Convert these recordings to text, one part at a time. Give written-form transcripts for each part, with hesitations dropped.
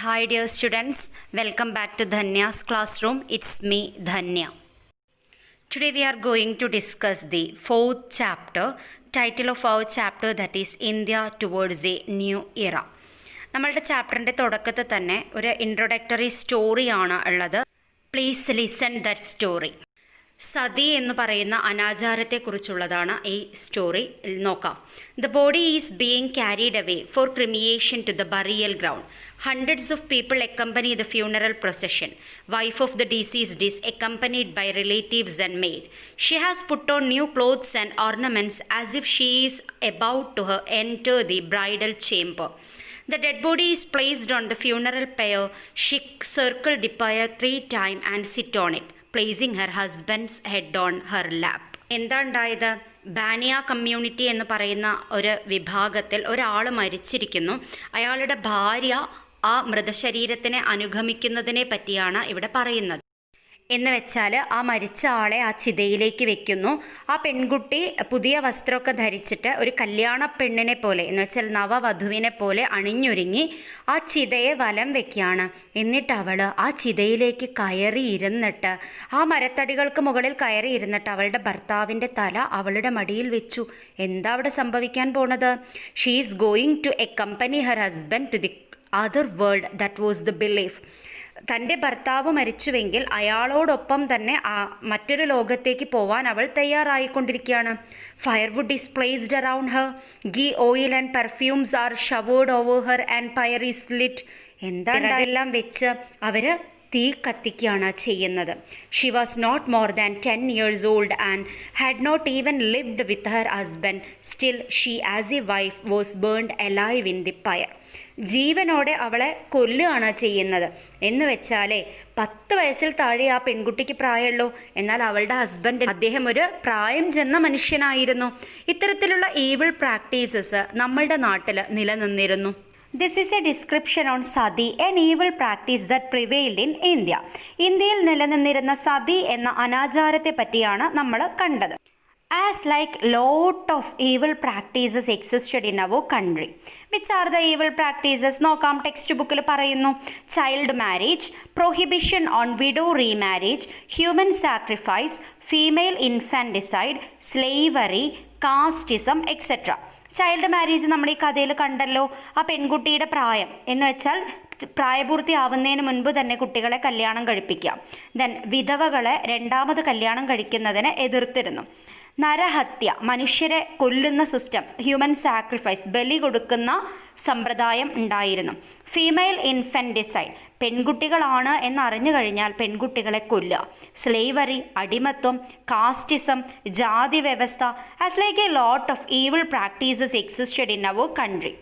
Hi dear students, welcome back to Dhanya's classroom. It's me Dhanya. Today we are going to discuss the fourth chapter. Title of our chapter that is India towards a new era. നമ്മളുടെ ചാപ്റ്ററിൻ്റെ തുടക്കത്തിൽ തന്നെ ഒരു introductory സ്റ്റോറിയാണ് ഉള്ളത്. Please listen that story. Sati എന്ന് പറയുന്ന അനാചാരത്തെക്കുറിച്ചുള്ളതാണ് ഈ സ്റ്റോറി. നോക്കാം. The body is being carried away for cremation to the burial ground. Hundreds of people accompany the funeral procession. Wife of the deceased is accompanied by relatives and maid. She has put on new clothes and ornaments as if she is about to enter the bridal chamber. The dead body is placed on the funeral pyre. She circles the pyre 3 times and sits on it, placing her husband's head on her lap. എന്താ ഉണ്ടായത്? Baniya community എന്ന് പറയുന്ന ഒരു വിഭാഗത്തിൽ ഒരാൾ മരിച്ചിരിക്കുന്നു. അയാളുടെ ഭാര്യ ആ മൃതശരീരത്തിനെ അനുഗമിക്കുന്നതിനെ പറ്റിയാണ് ഇവിടെ പറയുന്നത്. എന്ന് വെച്ചാൽ ആ മരിച്ച ആളെ ആ ചിതയിലേക്ക് വെക്കുന്നു. ആ പെൺകുട്ടി പുതിയ വസ്ത്രമൊക്കെ ധരിച്ചിട്ട് ഒരു കല്യാണ പെണ്ണിനെ പോലെ എന്ന് വെച്ചാൽ നവവധുവിനെ പോലെ അണിഞ്ഞൊരുങ്ങി ആ ചിതയെ വലം വെക്കുകയാണ്. എന്നിട്ട് അവൾ ആ ചിതയിലേക്ക് കയറി ഇരുന്നിട്ട് ആ മരത്തടികൾക്ക് മുകളിൽ കയറി ഇരുന്നിട്ട് അവളുടെ ഭർത്താവിൻ്റെ തല അവളുടെ മടിയിൽ വെച്ചു. എന്താ അവിടെ സംഭവിക്കാൻ പോണത്? She is going to accompany her husband to the other world. That was the belief. തൻ്റെ ഭർത്താവ് മരിച്ചുവെങ്കിൽ അയാളോടൊപ്പം തന്നെ മറ്റൊരു ലോകത്തേക്ക് പോവാൻ അവൾ തയ്യാറായിക്കൊണ്ടിരിക്കുകയാണ്. Firewood is placed around her. Ghee oil and perfumes are showered over her and fire is lit. എന്താണ് അതെല്ലാം വെച്ച് അവർ തീ കത്തിക്കുകയാണ് ചെയ്യുന്നത്. She was not more than 10 years old and had not even lived with her husband. Still she as a wife was burned alive in the fire. ജീവനോടെ അവളെ കൊല്ലുകയാണ് ചെയ്യുന്നത്. എന്ന് വെച്ചാലേ 10 വയസ്സിൽ താഴെ ആ പെൺകുട്ടിക്ക് പ്രായമുള്ളൂ. എന്നാൽ അവളുടെ ഹസ്ബൻഡ് അദ്ദേഹം ഒരു പ്രായം ചെന്ന മനുഷ്യനായിരുന്നു. ഇത്തരത്തിലുള്ള ഈവിൾ പ്രാക്ടീസസ് നമ്മളുടെ നാട്ടിൽ നിലനിന്നിരുന്നു. This is a description on Sati, an evil practice that prevailed in India. ഇന്ത്യയിൽ നിലനിന്നിരുന്ന സതി എന്ന അനാചാരത്തെ പറ്റിയാണ് നമ്മൾ കണ്ടത്. As like lot of evil practices existed in our country. Which are the evil practices? നോക്കാം. ടെക്സ്റ്റ് ബുക്കിൽ പറയുന്നു. Child marriage, prohibition on widow remarriage, human sacrifice, female infanticide, slavery, casteism etcetera. Child marriage നമ്മൾ ഈ കഥയിൽ കണ്ടല്ലോ. ആ പെൺകുട്ടിയുടെ പ്രായം എന്ന് വെച്ചാൽ പ്രായപൂർത്തിയാവുന്നതിന് മുൻപ് തന്നെ കുട്ടികളെ കല്യാണം കഴിപ്പിക്കുക. ദെൻ വിധവകളെ രണ്ടാമത് കല്യാണം കഴിക്കുന്നതിന് എതിർത്തിരുന്നു. നരഹത്യ, മനുഷ്യരെ കൊല്ലുന്ന സിസ്റ്റം, ഹ്യൂമൻ സാക്രിഫൈസ്, ബലി കൊടുക്കുന്ന സമ്പ്രദായം ഉണ്ടായിരുന്നു. ഫീമെയിൽ ഇൻഫൻറ്റിസൈഡ്, പെൺകുട്ടികളാണ് എന്നറിഞ്ഞു കഴിഞ്ഞാൽ പെൺകുട്ടികളെ കൊല്ലുക. സ്ലേവറി, അടിമത്വം, കാസ്റ്റിസം, ജാതി വ്യവസ്ഥ, as like a lot of evil practices existed in our country.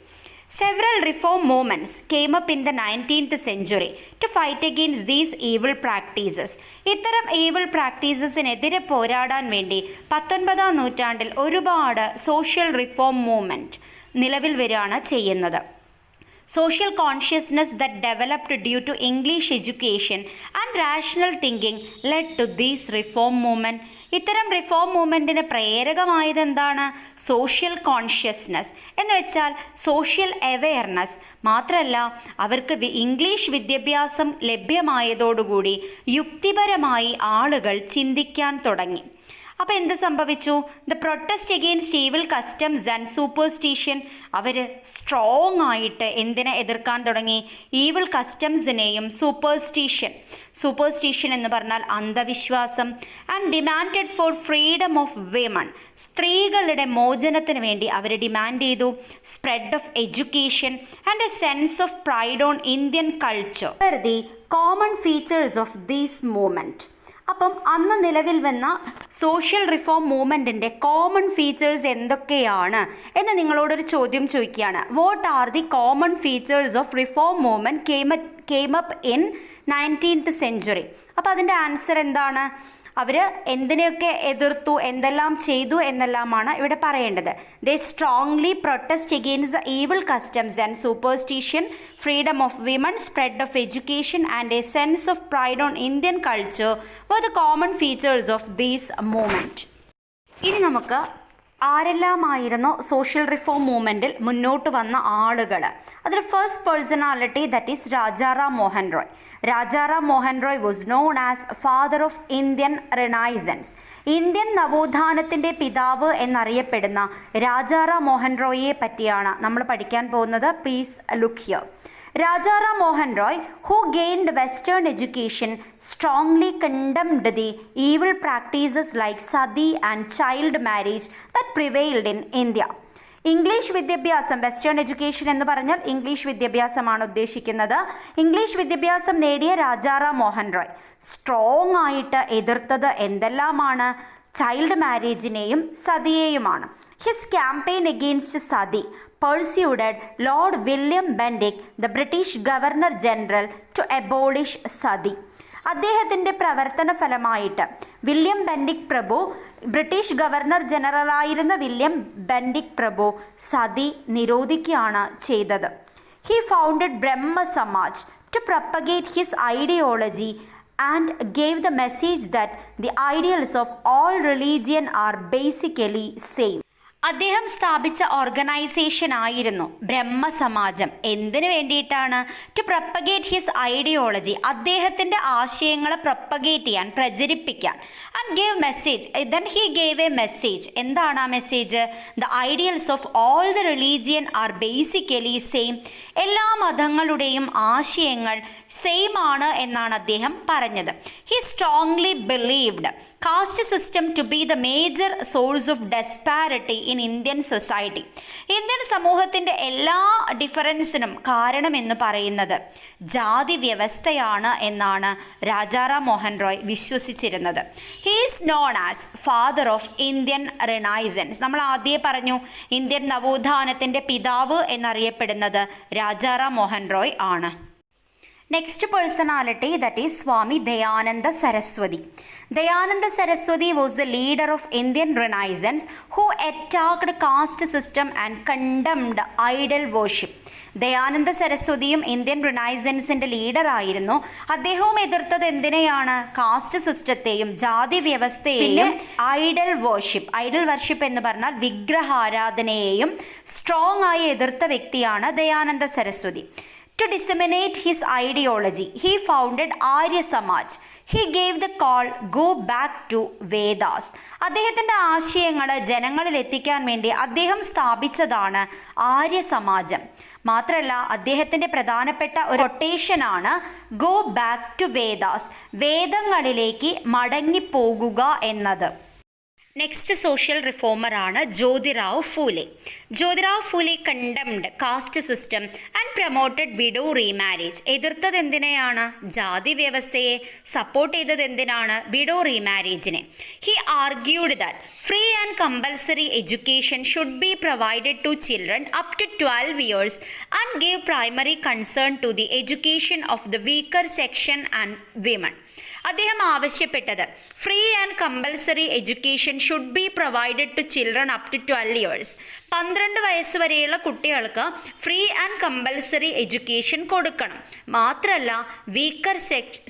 Several reform movements came up in the 19th century to fight against these evil practices. ഇത്തരം ഈവിൾ പ്രാക്ടീസസിനെതിരെ പോരാടാൻ വേണ്ടി 19ാം നൂറ്റാണ്ടിൽ ഒരുപാട് സോഷ്യൽ റിഫോം മൂവ്മെൻറ്റ് നിലവിൽ വരികയാണ് ചെയ്യുന്നത്. Social consciousness that developed due to English education and rational thinking led to this reform movement. ഇത്തരം reform മൂവ്മെൻറ്റിന് പ്രേരകമായത് എന്താണ്? സോഷ്യൽ കോൺഷ്യസ്നസ് എന്ന് വെച്ചാൽ സോഷ്യൽ അവെയർനെസ്. മാത്രമല്ല അവർക്ക് ഇംഗ്ലീഷ് വിദ്യാഭ്യാസം ലഭ്യമായതോടുകൂടി യുക്തിപരമായി ആളുകൾ ചിന്തിക്കാൻ തുടങ്ങി. അപ്പോൾ എന്ത് സംഭവിച്ചു? The protest against evil customs and superstition. അവർ സ്ട്രോങ് ആയിട്ട് എന്തിനെ എതിർക്കാൻ തുടങ്ങി? ഈവിൾ കസ്റ്റംസിനെയും സൂപ്പർസ്റ്റിഷൻ എന്ന് പറഞ്ഞാൽ അന്ധവിശ്വാസം. And demanded for freedom of women. സ്ത്രീകളുടെ മോചനത്തിന് വേണ്ടി അവർ ഡിമാൻഡ് ചെയ്തു. Spread of education and a sense of pride on Indian culture are the common features of these movement. അപ്പം അന്ന് നിലവിൽ വന്ന സോഷ്യൽ റിഫോം മൂവ്മെൻറ്റിൻ്റെ കോമൺ ഫീച്ചേഴ്സ് എന്തൊക്കെയാണ് എന്ന് നിങ്ങളോടൊരു ചോദ്യം ചോദിക്കുകയാണ്. What are the common features of reform movement came up in 19th century. അപ്പോൾ അതിൻ്റെ ആൻസർ എന്താണ്? അവർ എന്തിനെയൊക്കെ എതിർത്തു, എന്തെല്ലാം ചെയ്തു എന്നെല്ലാമാണ് ഇവിടെ പറയേണ്ടത്. They strongly protest against the evil customs and superstition, freedom of women, spread of education and a sense of pride on Indian culture were the common features of these movement. ഇനി നമുക്ക് ആരെല്ലാമായിരുന്നു social reform മൂവ്മെൻറ്റിൽ മുന്നോട്ട് വന്ന ആളുകൾ? അതിൽ first personality that is Rajaram Mohan Roy. Rajaram Mohan Roy was known as father of Indian renaissance. Indian നവോത്ഥാനത്തിൻ്റെ പിതാവ് എന്നറിയപ്പെടുന്ന രാജാറാം മോഹൻ റോയിയെ പറ്റിയാണ് നമ്മൾ പഠിക്കാൻ പോകുന്നത്. Please look here. Rajaram Mohan Roy, who gained Western education, strongly condemned the evil practices like sati and child marriage that prevailed in India. English വിദ്യാഭ്യാസം, western education എന്ന് പറഞ്ഞാൽ ഇംഗ്ലീഷ് വിദ്യാഭ്യാസമാണ് ഉദ്ദേശിക്കുന്നത്. ഇംഗ്ലീഷ് വിദ്യാഭ്യാസം നേടിയ രാജാറാം മോഹൻ റോയ് സ്ട്രോങ് ആയിട്ട് എതിർത്തത് എന്തെല്ലാമാണ്? ചൈൽഡ് മാരേജിനെയും സതിയെയുമാണ്. His campaign against sati pursued Lord William Bentinck, the British Governor General, to abolish sati. അദ്ദേഹത്തിൻ്റെ പ്രവർത്തന ഫലമായിട്ട് വില്യം ബെൻഡിക് പ്രഭു, ബ്രിട്ടീഷ് ഗവർണർ ജനറലായിരുന്ന വില്യം ബെൻഡിക് പ്രഭു സതി നിരോധിക്കുകയാണ് ചെയ്തത്. He founded Brahmo Samaj to propagate his ideology and gave the message that the ideals of all religion are basically same. അദ്ദേഹം സ്ഥാപിച്ച ഓർഗനൈസേഷൻ ആയിരുന്നു ബ്രഹ്മസമാജം. എന്തിനു വേണ്ടിയിട്ടാണ്? ടു പ്രൊപ്പഗേറ്റ് ഹിസ് ഐഡിയോളജി, അദ്ദേഹത്തിൻ്റെ ആശയങ്ങളെ പ്രൊപ്പഗേറ്റ് ചെയ്യാൻ, പ്രചരിപ്പിക്കാൻ. And gave message, then he gave a message. എന്താണ് ആ message? The ideals of all the religion are basically same. എല്ലാ മതങ്ങളുടെയും ആശയങ്ങൾ സെയിം ആണ് എന്നാണ് അദ്ദേഹം പറഞ്ഞത്. He strongly believed caste system to be the major source of disparity in Indian society. Indian സമൂഹത്തിൻ്റെ എല്ലാ ഡിഫറൻസിനും കാരണമെന്ന് പറയുന്നത് ജാതി വ്യവസ്ഥയാണ് എന്നാണ് രാജാറാം മോഹൻ റോയ് വിശ്വസിച്ചിരുന്നത്. He is known as father of Indian renaissance. നമ്മൾ ആദ്യമേ പറഞ്ഞു, ഇന്ത്യൻ നവോത്ഥാനത്തിൻ്റെ പിതാവ് എന്നറിയപ്പെടുന്നത് രാജാറാം മോഹൻ റോയ് ആണ്. Next personality, that is Swami Dayananda Saraswati. Dayananda Saraswati was the leader of Indian Renaissance who attacked caste system and condemned idol worship. Dayananda സരസ്വതിയും Indian റിനൈസൻസിൻ്റെ ലീഡറായിരുന്നു. അദ്ദേഹവും എതിർത്തത് എന്തിനെയാണ്? കാസ്റ്റ് സിസ്റ്റത്തെയും ജാതി വ്യവസ്ഥയെയും ഐഡൽ വർഷിപ്പ് എന്ന് പറഞ്ഞാൽ വിഗ്രഹാരാധനയെയും സ്ട്രോങ് ആയി എതിർത്ത വ്യക്തിയാണ് Dayananda Saraswati. To disseminate his ideology, he founded Arya Samaj. He gave the call, go back to Vedas. അദ്ദേഹത്തിൻ്റെ ആശയങ്ങൾ ജനങ്ങളിൽ എത്തിക്കാൻ വേണ്ടി അദ്ദേഹം സ്ഥാപിച്ചതാണ് ആര്യ സമാജം. മാത്രമല്ല, അദ്ദേഹത്തിൻ്റെ പ്രധാനപ്പെട്ട ഒരു കൊട്ടേഷനാണ് ഗോ ബാക്ക് ടു വേദാസ്, വേദങ്ങളിലേക്ക് മടങ്ങിപ്പോകുക എന്നത്. നെക്സ്റ്റ് സോഷ്യൽ റിഫോമറാണ് Jyotirao Phule. Jyotirao Phule condemned caste system and promoted widow remarriage. എതിർത്തത് എന്തിനെയാണ്? ജാതി വ്യവസ്ഥയെ. സപ്പോർട്ട് ചെയ്തത് എന്തിനാണ്? വിഡോ റീമാരേജിനെ. He argued that free and compulsory education should be provided to children up to 12 years and gave primary concern to the education of the weaker section and women. അദ്ദേഹം ആവശ്യപ്പെട്ടത് free and compulsory education should be provided to children up to 12 years. 12 വയസ്സ് വരെയുള്ള കുട്ടികൾക്ക് free and compulsory education കൊടുക്കണം. മാത്രമല്ല, weaker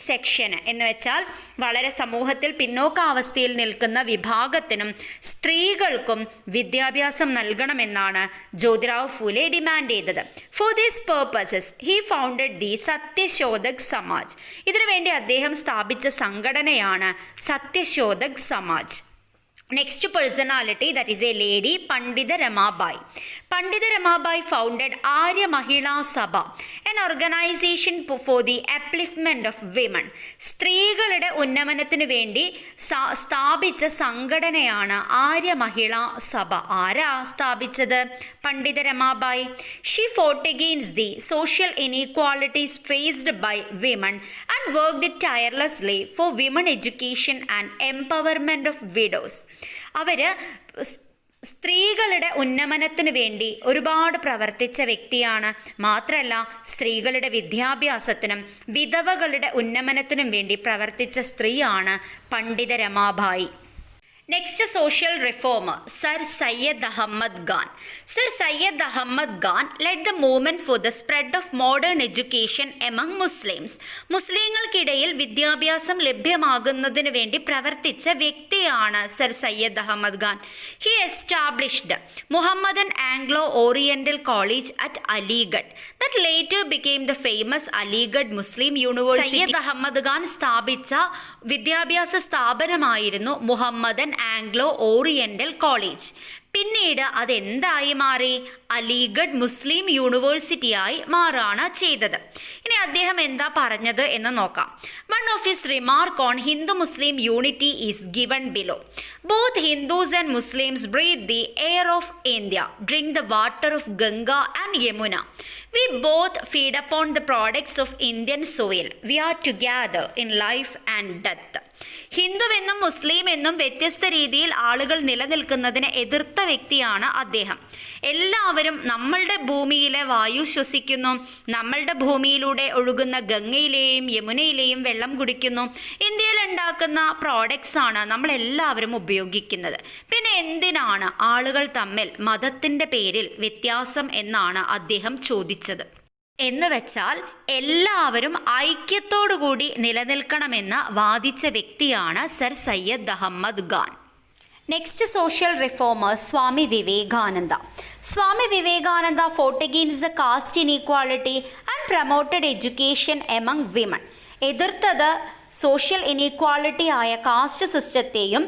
section എന്ന് വെച്ചാൽ വളരെ സമൂഹത്തിൽ പിന്നോക്കാവസ്ഥയിൽ നിൽക്കുന്ന വിഭാഗത്തിനും സ്ത്രീകൾക്കും വിദ്യാഭ്യാസം നൽകണമെന്നാണ് ജ്യോതിറാവ് ഫൂലെ ഡിമാൻഡ് ചെയ്തത്. For these purposes he founded the Satyashodhak Samaj. ഇതിനുവേണ്ടി അദ്ദേഹം സ്ഥാപിച്ച സംഘടനയാണ് Satyashodhak Samaj. Next personality, that is a lady, Pandita Ramabai. Pandita Ramabai founded Arya Mahila Sabha, an organization for the upliftment of women. സ്ത്രീകളുടെ ഉന്നമനത്തിനു വേണ്ടി സ്ഥാപിച്ച സംഘടനയാണ് ആര്യ മഹിളാ സഭ. ആരാ സ്ഥാപിച്ചത്? പണ്ഡിത Ramabai. She fought against the social inequalities faced by women and worked tirelessly for women education and empowerment of widows. അവർ സ്ത്രീകളുടെ ഉന്നമനത്തിനു വേണ്ടി ഒരുപാട് പ്രവർത്തിച്ച വ്യക്തിയാണ്. മാത്രമല്ല, സ്ത്രീകളുടെ വിദ്യാഭ്യാസത്തിനും വിധവകളുടെ ഉന്നമനത്തിനും വേണ്ടി പ്രവർത്തിച്ച സ്ത്രീയാണ് പണ്ഡിത Ramabai. Next social reformer, Sir Syed Ahmad Khan. Sir Syed Ahmad Khan led the movement for the spread of modern education among Muslims. മുസ്ലിങ്ങൾക്കിടയിൽ വിദ്യാഭ്യാസം ലഭ്യമാകുന്നതിന് വേണ്ടി പ്രവർത്തിച്ച വ്യക്തിയാണ് sir Syed Ahmad Khan. He established Muhammadan Anglo-Oriental College at Aligarh that later became the famous Aligarh Muslim University. Syed Ahmad Khan സ്ഥാപിച്ച വിദ്യാഭ്യാസ സ്ഥാപനമായിരുന്നു Muhammadan Anglo Oriental college. പിന്നീട് അതെന്തായി മാറി? അലിഗഡ് മുസ്ലിം യൂണിവേഴ്സിറ്റിയായി മാറാണ് ചെയ്തത്. ഇനി അദ്ദേഹം എന്താ പറഞ്ഞത് എന്ന് നോക്കാം. One of his remark on Hindu Muslim unity is given below. Both Hindus and Muslims breathe the air of India, drink the water of Ganga and Yamuna. We both feed upon the products of Indian soil. We are together in life and death. ഹിന്ദുവെന്നും മുസ്ലിം എന്നും വ്യത്യസ്ത രീതിയിൽ ആളുകൾ നിലനിൽക്കുന്നതിനെ എതിർത്ത വ്യക്തിയാണ് അദ്ദേഹം. എല്ലാവരും നമ്മളുടെ ഭൂമിയിലെ വായു ശ്വസിക്കുന്നു, നമ്മളുടെ ഭൂമിയിലൂടെ ഒഴുകുന്ന ഗംഗയിലെയും യമുനയിലെയും വെള്ളം കുടിക്കുന്നു. ഇന്ത്യയിൽ ഉണ്ടാക്കുന്ന പ്രോഡക്ട്സ് ആണ് നമ്മളെല്ലാവരും ഉപയോഗിക്കുന്നത്. പിന്നെ എന്തിനാണ് ആളുകൾ തമ്മിൽ മതത്തിൻ്റെ പേരിൽ വ്യത്യാസം എന്നാണ് അദ്ദേഹം ചോദിച്ചത്. എന്ന് വെച്ചാൽ എല്ലാവരും ഐക്യത്തോടുകൂടി നിലനിൽക്കണമെന്ന് വാദിച്ച വ്യക്തിയാണ് sir Syed Ahmad Khan. Next social reformer Swami Vivekananda. Swami Vivekananda fought against the caste inequality and promoted education among women. എതിർത്തത് സോഷ്യൽ ഇനീക്വാളിറ്റി ആയ കാസ്റ്റ് സിസ്റ്റത്തെയും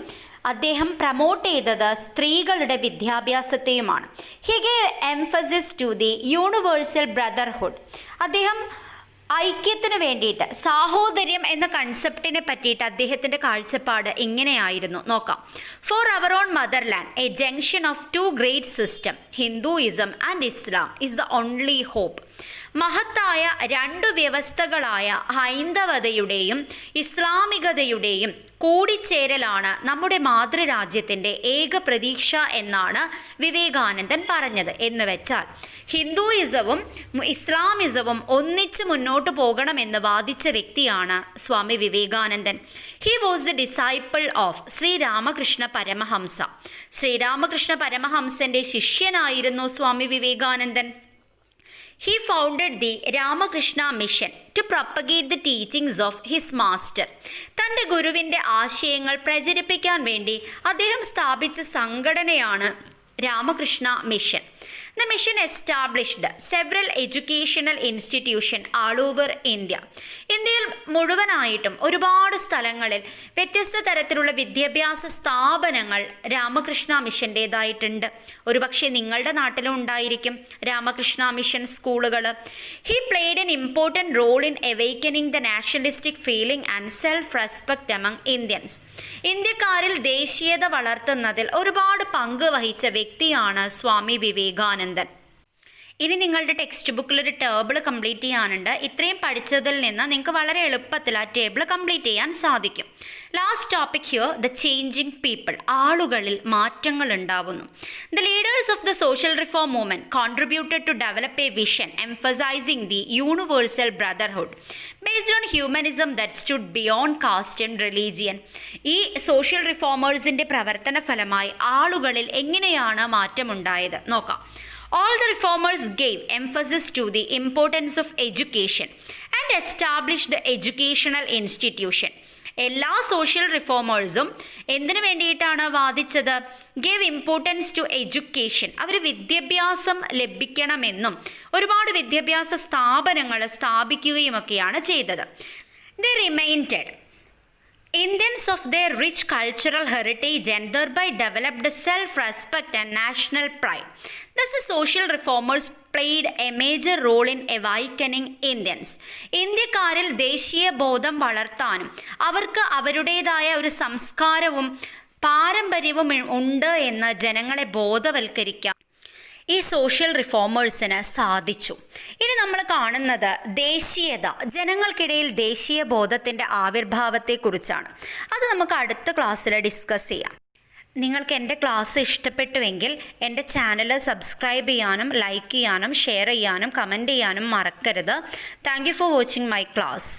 അദ്ദേഹം പ്രമോട്ട് ചെയ്തത് സ്ത്രീകളുടെ വിദ്യാഭ്യാസത്തെയുമാണ്. He gave emphasis to the universal brotherhood. അദ്ദേഹം ഐക്യത്തിന് വേണ്ടിയിട്ട്, സാഹോദര്യം എന്ന കൺസെപ്റ്റിനെ പറ്റിയിട്ട് അദ്ദേഹത്തിൻ്റെ കാഴ്ചപ്പാട് ഇങ്ങനെയായിരുന്നു. നോക്കാം. For our own motherland a junction of two great system, Hinduism and Islam is the only hope. മഹത്തായ രണ്ട് വ്യവസ്ഥകളായ ഹൈന്ദവതയുടെയും ഇസ്ലാമികതയുടെയും കൂടിച്ചേരലാണ് നമ്മുടെ മാതൃരാജ്യത്തിൻ്റെ ഏക പ്രതീക്ഷ എന്നാണ് വിവേകാനന്ദൻ പറഞ്ഞത്. എന്ന് വെച്ചാൽ ഹിന്ദുയിസവും ഇസ്ലാമിസവും ഒന്നിച്ച് മുന്നോട്ട് പോകണമെന്ന് വാദിച്ച വ്യക്തിയാണ് Swami Vivekanandan. He was the disciple of Sri Ramakrishna Paramahamsa. Sri Ramakrishna പരമഹംസൻ്റെ ശിഷ്യനായിരുന്നു Swami Vivekanandan. He founded the Ramakrishna Mission to propagate the teachings of his master. തൻ്റെ ഗുരുവിൻ്റെ ആശയങ്ങൾ പ്രചരിപ്പിക്കാൻ വേണ്ടി അദ്ദേഹം സ്ഥാപിച്ച സംഘടനയാണ് Ramakrishna mission. The mission established several educational institutions all over India. ഇന്ത്യയിൽ മുഴുവനായിട്ടും ഒരുപാട് സ്ഥലങ്ങളിൽ വ്യത്യസ്ത തരത്തിലുള്ള വിദ്യാഭ്യാസ സ്ഥാപനങ്ങൾ രാമകൃഷ്ണ മിഷൻ്റേതായിട്ടുണ്ട്. ഒരുപക്ഷെ നിങ്ങളുടെ നാട്ടിലും ഉണ്ടായിരിക്കും രാമകൃഷ്ണ മിഷൻ സ്കൂളുകൾ. He played an important role in awakening the nationalistic feeling and self-respect among Indians. ഇന്ത്യക്കാരിൽ ദേശീയത വളർത്തുന്നതിൽ ഒരുപാട് പങ്ക് വഹിച്ച വ്യക്തിയാണ് സ്വാമി വിവേകാനന്ദൻ. ഇനി നിങ്ങളുടെ ടെക്സ്റ്റ് ബുക്കിൽ ഒരു ടേബിൾ കംപ്ലീറ്റ് ചെയ്യാനുണ്ട്. ഇത്രയും പഠിച്ചതിൽ നിന്ന് നിങ്ങൾക്ക് വളരെ എളുപ്പത്തിൽ ആ ടേബിൾ കംപ്ലീറ്റ് ചെയ്യാൻ സാധിക്കും. Last topic here, the changing people. ആളുകളിൽ മാറ്റങ്ങൾ ഉണ്ടാവുന്നു. The leaders of the social reform movement contributed to develop a vision emphasising the universal brotherhood based on humanism that stood beyond caste and religion. ഈ social റിഫോമേഴ്സിൻ്റെ പ്രവർത്തന ഫലമായി ആളുകളിൽ എങ്ങനെയാണ് മാറ്റമുണ്ടായത് നോക്കാം. All the reformers gave emphasis to the importance of education and established the educational institution. എല്ലാ social റിഫോമേഴ്സും എന്തിനു വേണ്ടിയിട്ടാണ് വാദിച്ചത്? Gave importance to education. അവർ വിദ്യാഭ്യാസം ലഭിക്കണമെന്നും ഒരുപാട് വിദ്യാഭ്യാസ സ്ഥാപനങ്ങൾ സ്ഥാപിക്കുകയുമൊക്കെയാണ് ചെയ്തത്. They reminded Indians of their rich cultural heritage and thereby developed self-respect and national pride. Thus, the social reformers played a major role in awakening Indians. ഇന്ത്യക്കാരിൽ ദേശീയ ബോധം വളർത്താനും അവർക്ക് അവരുടേതായ ഒരു സംസ്കാരവും പാരമ്പര്യവും ഉണ്ട് എന്ന് ജനങ്ങളെ ബോധവൽക്കരിക്കാൻ ഈ സോഷ്യൽ റിഫോമേഴ്സിന് സാധിച്ചു. ഇനി നമ്മൾ കാണുന്നത് ദേശീയത, ജനങ്ങൾക്കിടയിൽ ദേശീയ ബോധത്തിൻ്റെ ആവിർഭാവത്തെക്കുറിച്ചാണ്. അത് നമുക്ക് അടുത്ത ക്ലാസ്സിൽ ഡിസ്കസ് ചെയ്യാം. നിങ്ങൾക്ക് എൻ്റെ ക്ലാസ് ഇഷ്ടപ്പെട്ടുവെങ്കിൽ എൻ്റെ ചാനൽ സബ്സ്ക്രൈബ് ചെയ്യാനും ലൈക്ക് ചെയ്യാനും ഷെയർ ചെയ്യാനും കമൻറ്റ് ചെയ്യാനും മറക്കരുത്. Thank you for watching my class.